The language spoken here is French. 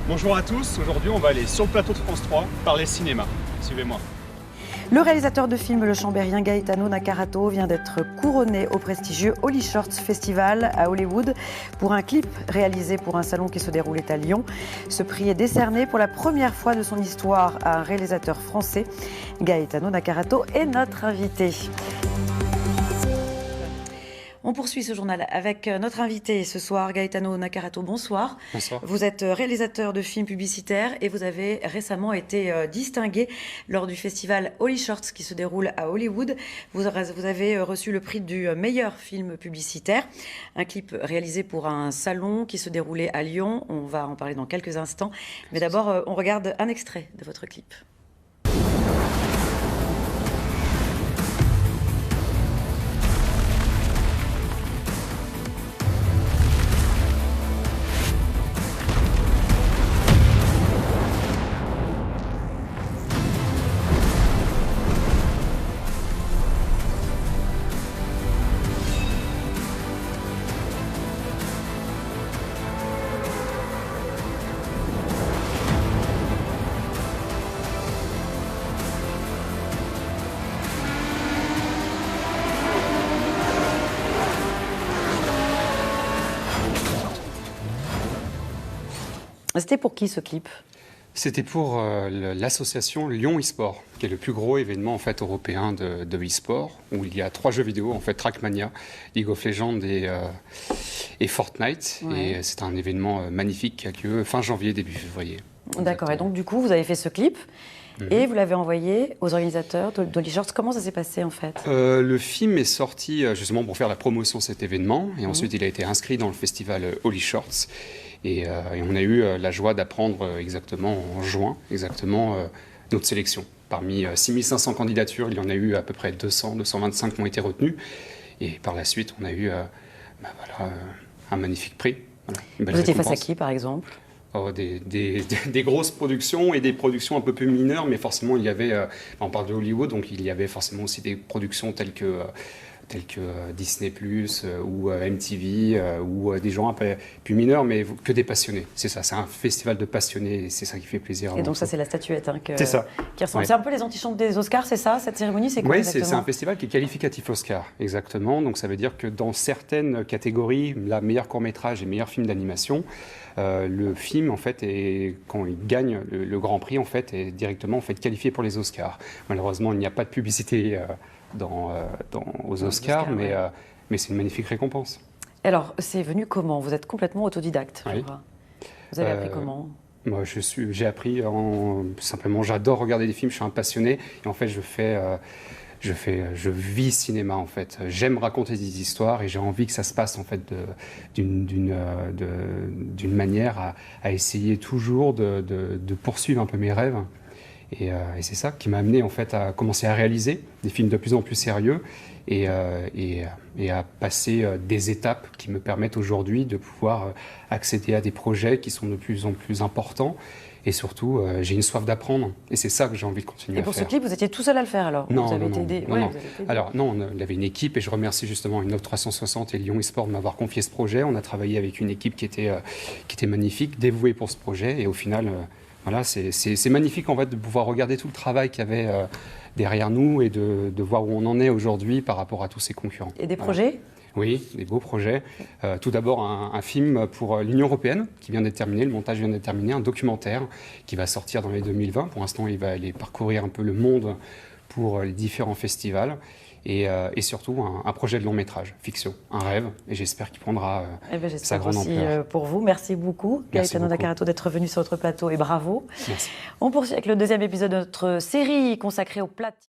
Bonjour à tous, aujourd'hui on va aller sur le plateau de France 3 parler cinéma. Suivez-moi. Le réalisateur de film Le Chambérien Gaetano Nakarato vient d'être couronné au prestigieux Holy Shorts Festival à Hollywood pour un clip réalisé pour un salon qui se déroulait à Lyon. Ce prix est décerné pour la première fois de son histoire à un réalisateur français. Gaetano Nakarato est notre invité. On poursuit ce journal avec notre invité ce soir, Gaetano Nakarato. Bonsoir. Bonsoir. Vous êtes réalisateur de films publicitaires et vous avez récemment été distingué lors du festival Holy Shorts qui se déroule à Hollywood. Vous avez reçu le prix du meilleur film publicitaire, un clip réalisé pour un salon qui se déroulait à Lyon. On va en parler dans quelques instants. Mais d'abord, on regarde un extrait de votre clip. C'était pour qui ce clip ? C'était pour l'association Lyon eSport, qui est le plus gros événement en fait européen de e-sport, où il y a 3 jeux vidéo, en fait Trackmania, League of Legends et Fortnite. Ouais. Et c'est un événement magnifique qui a lieu fin janvier, début février. D'accord, et donc du coup vous avez fait ce clip et vous l'avez envoyé aux organisateurs d'Holy Shorts. Comment ça s'est passé en fait ? Le film est sorti justement pour faire la promotion de cet événement, et ensuite il a été inscrit dans le festival Holy Shorts. Et on a eu la joie d'apprendre exactement en juin, notre sélection. Parmi 6500 candidatures, il y en a eu à peu près 225 qui ont été retenues. Et par la suite, on a eu un magnifique prix. Voilà, vous étiez face à qui, par exemple ? Des grosses productions et des productions un peu plus mineures, mais forcément, il y avait, on parle de Hollywood, donc il y avait forcément aussi des productions telles que Disney+, ou MTV, ou des gens un peu plus mineurs, mais que des passionnés. C'est ça, c'est un festival de passionnés, et c'est ça qui fait plaisir. Et donc ça, c'est la statuette c'est ça. Qui ressemble. Ouais. C'est un peu les antichambre des Oscars, c'est ça, cette cérémonie, c'est quoi exactement ? Oui, c'est un festival qui est qualificatif Oscar, exactement. Donc ça veut dire que dans certaines catégories, la meilleure court-métrage et meilleur film d'animation, le film, en fait, quand il gagne le Grand Prix, en fait, est directement en fait, qualifié pour les Oscars. Malheureusement, il n'y a pas de publicité aux Oscars, mais c'est une magnifique récompense. Alors, c'est venu comment ? Vous êtes complètement autodidacte, oui. Je crois. Vous avez appris comment ? Moi, j'ai appris simplement, j'adore regarder des films, je suis un passionné, et en fait, je vis cinéma, en fait. J'aime raconter des histoires, et j'ai envie que ça se passe, en fait, d'une manière à essayer toujours de poursuivre un peu mes rêves. Et c'est ça qui m'a amené en fait à commencer à réaliser des films de plus en plus sérieux et à passer des étapes qui me permettent aujourd'hui de pouvoir accéder à des projets qui sont de plus en plus importants. Et surtout, j'ai une soif d'apprendre. Et c'est ça que j'ai envie de continuer à faire. Et pour ce clip, vous étiez tout seul à le faire alors ? Non, vous avez non, été aidé. Non, ouais, non. Vous avez été aidé. Alors non, on avait une équipe et je remercie justement Innov 360 et Lyon eSport de m'avoir confié ce projet. On a travaillé avec une équipe qui était magnifique, dévouée pour ce projet. Et au final... Voilà, c'est magnifique en fait de pouvoir regarder tout le travail qu'il y avait derrière nous et de voir où on en est aujourd'hui par rapport à tous ces concurrents. Et des projets ? Oui, des beaux projets. Tout d'abord un film pour l'Union européenne qui vient d'être terminé, le montage vient d'être terminé, un documentaire qui va sortir dans les 2020. Pour l'instant, il va aller parcourir un peu le monde pour les différents festivals. Et surtout un projet de long métrage, fiction, un rêve, et j'espère qu'il prendra sa grande ampleur. Pour vous. Merci beaucoup, Gaetano Nakarato, d'être venu sur notre plateau, et bravo. Merci. On poursuit avec le deuxième épisode de notre série consacrée au platine.